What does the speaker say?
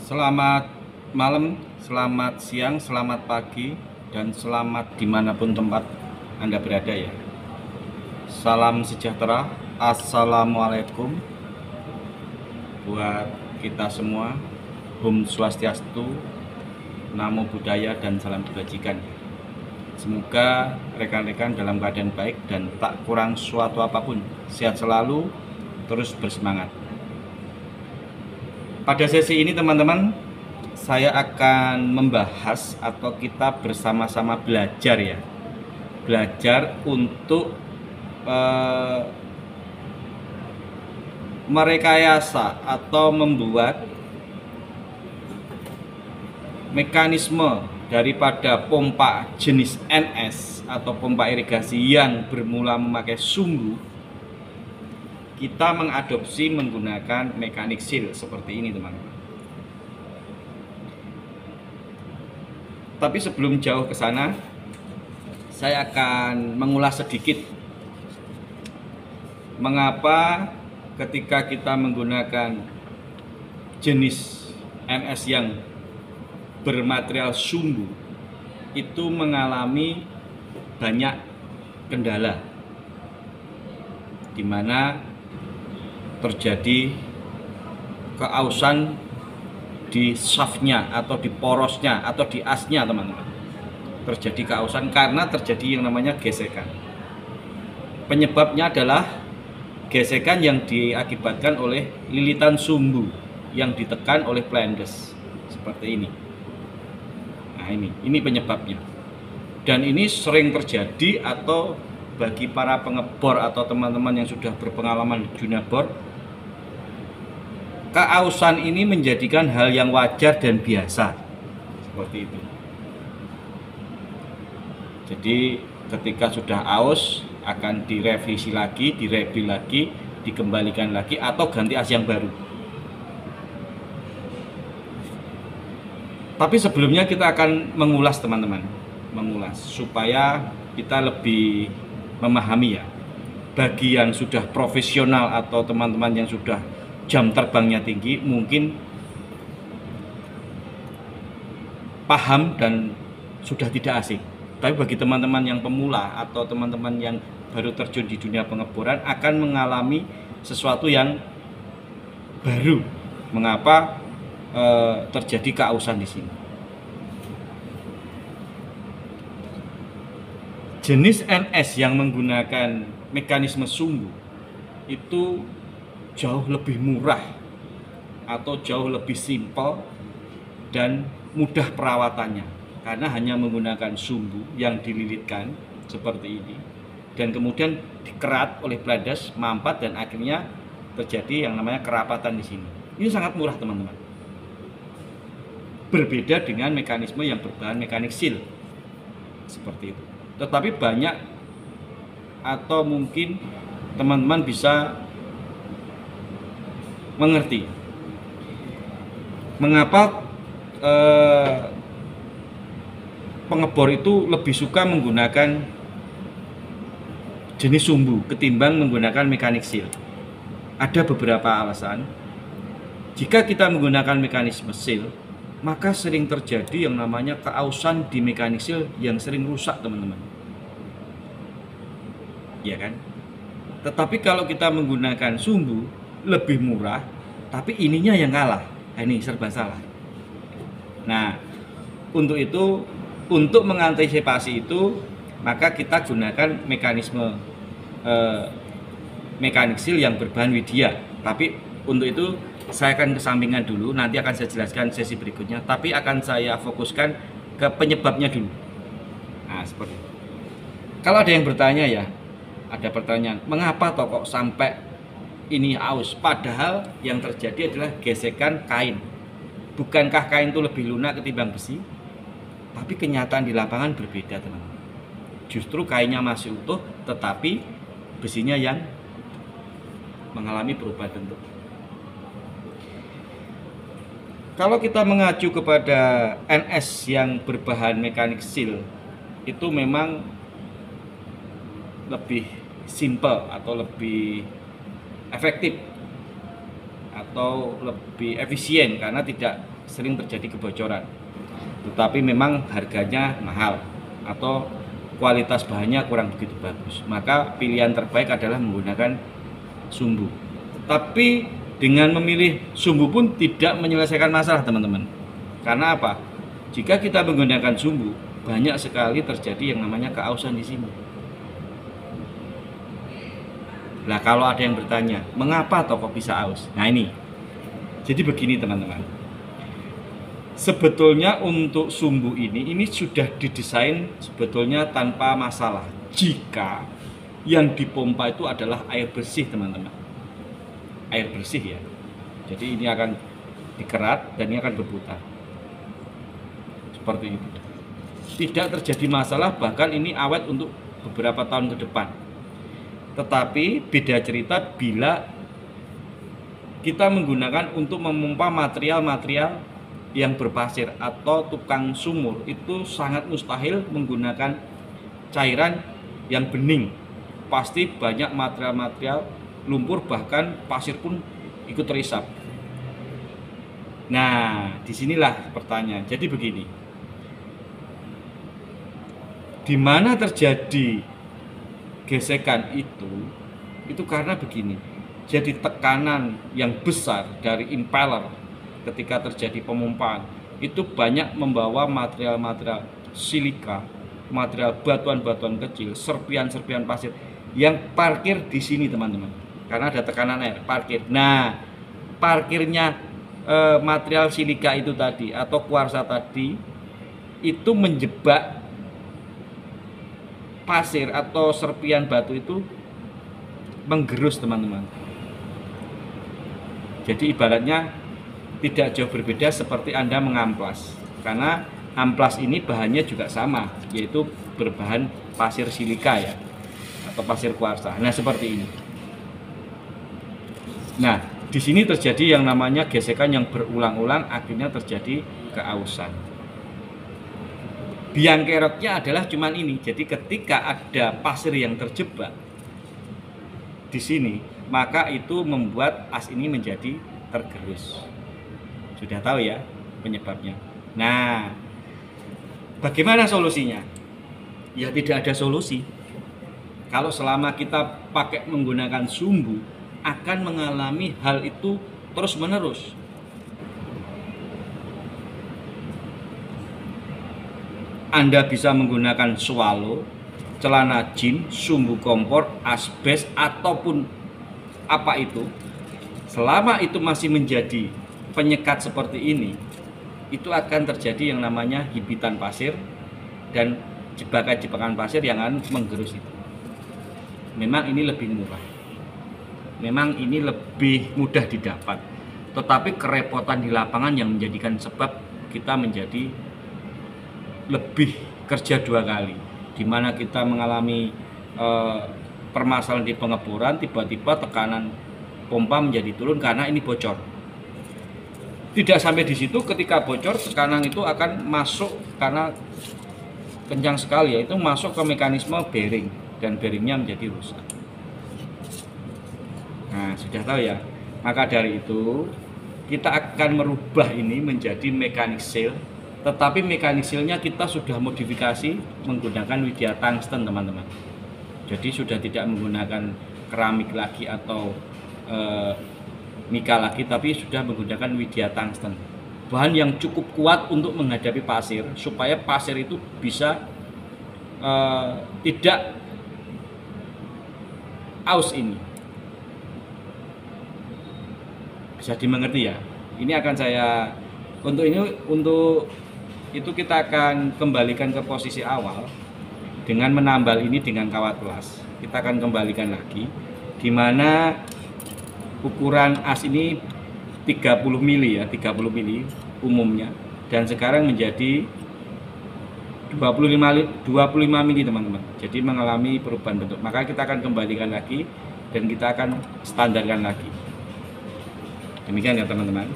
Selamat malam, selamat siang, selamat pagi, dan selamat dimanapun tempat Anda berada ya. Salam sejahtera, Assalamualaikum buat kita semua. Om Swastiastu, Namo Buddhaya, dan salam kebajikan. Semoga rekan-rekan dalam keadaan baik dan tak kurang suatu apapun. Sehat selalu, terus bersemangat. Pada sesi ini teman-teman, saya akan membahas atau kita bersama-sama belajar ya. Belajar untuk merekayasa atau membuat mekanisme daripada pompa jenis NS atau pompa irigasi yang bermula memakai sumbu, kita mengadopsi menggunakan mekanik seal seperti ini teman-teman. Tapi sebelum jauh ke sana, saya akan mengulas sedikit mengapa ketika kita menggunakan jenis NS yang bermaterial sumbu itu mengalami banyak kendala, di mana terjadi keausan di shaftnya atau di porosnya atau di asnya teman-teman. Terjadi keausan karena terjadi yang namanya gesekan. Penyebabnya adalah gesekan yang diakibatkan oleh lilitan sumbu yang ditekan oleh plendes seperti ini. Nah ini penyebabnya. Dan ini sering terjadi atau bagi para pengebor atau teman-teman yang sudah berpengalaman di dunia bor, keausan ini menjadikan hal yang wajar dan biasa seperti itu. Jadi ketika sudah aus akan direvisi lagi, direbil lagi, dikembalikan lagi atau ganti as yang baru. Tapi sebelumnya kita akan mengulas teman-teman, supaya kita lebih memahami ya. Bagi yang sudah profesional atau teman-teman yang sudah jam terbangnya tinggi mungkin paham dan sudah tidak asing. Tapi bagi teman-teman yang pemula atau teman-teman yang baru terjun di dunia pengeboran akan mengalami sesuatu yang baru. Mengapa terjadi keausan di sini? Jenis NS yang menggunakan mekanisme sumbu itu jauh lebih murah atau jauh lebih simpel dan mudah perawatannya karena hanya menggunakan sumbu yang dililitkan seperti ini dan kemudian dikerat oleh plendes, mampat, dan akhirnya terjadi yang namanya kerapatan di sini. Ini sangat murah teman-teman. Berbeda dengan mekanisme yang berbahan mekanik seal seperti itu. Tetapi banyak atau mungkin teman-teman bisa mengerti mengapa pengebor itu lebih suka menggunakan jenis sumbu ketimbang menggunakan mekanik seal. Ada beberapa alasan. Jika kita menggunakan mekanisme seal, maka sering terjadi yang namanya keausan di mekanik seal yang sering rusak teman-teman, ya kan? Tetapi kalau kita menggunakan sumbu lebih murah, tapi ininya yang kalah. Nah, ini serba salah. Nah, untuk itu, untuk mengantisipasi itu, maka kita gunakan mekanisme mekanik seal yang berbahan widya. Tapi untuk itu saya akan kesampingkan dulu, nanti akan saya jelaskan sesi berikutnya. Tapi akan saya fokuskan ke penyebabnya dulu. Nah, seperti itu. Kalau ada yang bertanya ya, ada pertanyaan, mengapa toh kok sampai ini aus? Padahal yang terjadi adalah gesekan kain. Bukankah kain itu lebih lunak ketimbang besi? Tapi kenyataan di lapangan berbeda teman-teman. Justru kainnya masih utuh, tetapi besinya yang mengalami perubahan bentuk. Kalau kita mengacu kepada NS yang berbahan mekanik seal, itu memang lebih simple atau lebih efektif atau lebih efisien karena tidak sering terjadi kebocoran. Tetapi memang harganya mahal atau kualitas bahannya kurang begitu bagus. Maka pilihan terbaik adalah menggunakan sumbu. Tapi dengan memilih sumbu pun tidak menyelesaikan masalah, teman-teman. Karena apa? Jika kita menggunakan sumbu, banyak sekali terjadi yang namanya keausan di sini. Nah, kalau ada yang bertanya, mengapa toko bisa aus? Nah, ini. Jadi begini, teman-teman. Sebetulnya untuk sumbu ini sudah didesain sebetulnya tanpa masalah. Jika yang dipompa itu adalah air bersih, teman-teman. Air bersih ya. Jadi ini akan dikerat dan ini akan berputar. Seperti itu. Tidak terjadi masalah, bahkan ini awet untuk beberapa tahun ke depan. Tetapi beda cerita bila kita menggunakan untuk memompa material-material yang berpasir atau tukang sumur, itu sangat mustahil menggunakan cairan yang bening. Pasti banyak material-material lumpur, bahkan pasir pun ikut terisap. Nah, disinilah pertanyaan. Jadi begini, di mana terjadi gesekan itu karena begini. Jadi tekanan yang besar dari impeller ketika terjadi pemompaan itu banyak membawa material-material silika, material batuan-batuan kecil, serpian-serpian pasir yang parkir di sini, teman-teman. Karena ada tekanan air, parkir. Nah, parkirnya material silika itu tadi atau kuarsa tadi itu menjebak pasir atau serpian batu itu, menggerus, teman-teman. Jadi ibaratnya tidak jauh berbeda seperti Anda mengamplas. Karena amplas ini bahannya juga sama, yaitu berbahan pasir silika ya, atau pasir kuarsa. Nah, seperti ini. Nah, di sini terjadi yang namanya gesekan yang berulang-ulang, akhirnya terjadi keausan. Biang keroknya adalah cuman ini. Jadi ketika ada pasir yang terjebak di sini, maka itu membuat as ini menjadi tergerus. Sudah tahu ya penyebabnya. Nah, bagaimana solusinya? Ya tidak ada solusi. Kalau selama kita pakai menggunakan sumbu, akan mengalami hal itu terus-menerus. Anda bisa menggunakan swallow, celana jeans, sumbu kompor, asbes, ataupun apa itu. Selama itu masih menjadi penyekat seperti ini, itu akan terjadi yang namanya hibitan pasir dan jebakan-jebakan pasir yang akan menggerus itu. Memang ini lebih murah. Memang ini lebih mudah didapat. Tetapi kerepotan di lapangan yang menjadikan sebab kita menjadi lebih kerja dua kali, di mana kita mengalami permasalahan di pengeboran, tiba-tiba tekanan pompa menjadi turun karena ini bocor. Tidak sampai di situ, ketika bocor tekanan itu akan masuk karena kencang sekali, yaitu masuk ke mekanisme bearing dan bearingnya menjadi rusak. Nah, sudah tahu ya. Maka dari itu kita akan merubah ini menjadi mekanik seal. Tetapi mekanik sealnya kita sudah modifikasi menggunakan widya tungsten, teman-teman. Jadi sudah tidak menggunakan keramik lagi atau mika lagi, tapi sudah menggunakan widya tungsten. Bahan yang cukup kuat untuk menghadapi pasir, supaya pasir itu bisa tidak aus ini. Bisa dimengerti ya? Ini akan saya untuk itu kita akan kembalikan ke posisi awal dengan menambal ini dengan kawat pelas. Kita akan kembalikan lagi, di mana ukuran as ini 30 mili ya, 30 mili umumnya, dan sekarang menjadi 25 mili, teman-teman. Jadi mengalami perubahan bentuk. Maka kita akan kembalikan lagi dan kita akan standarkan lagi. Demikian ya, teman-teman.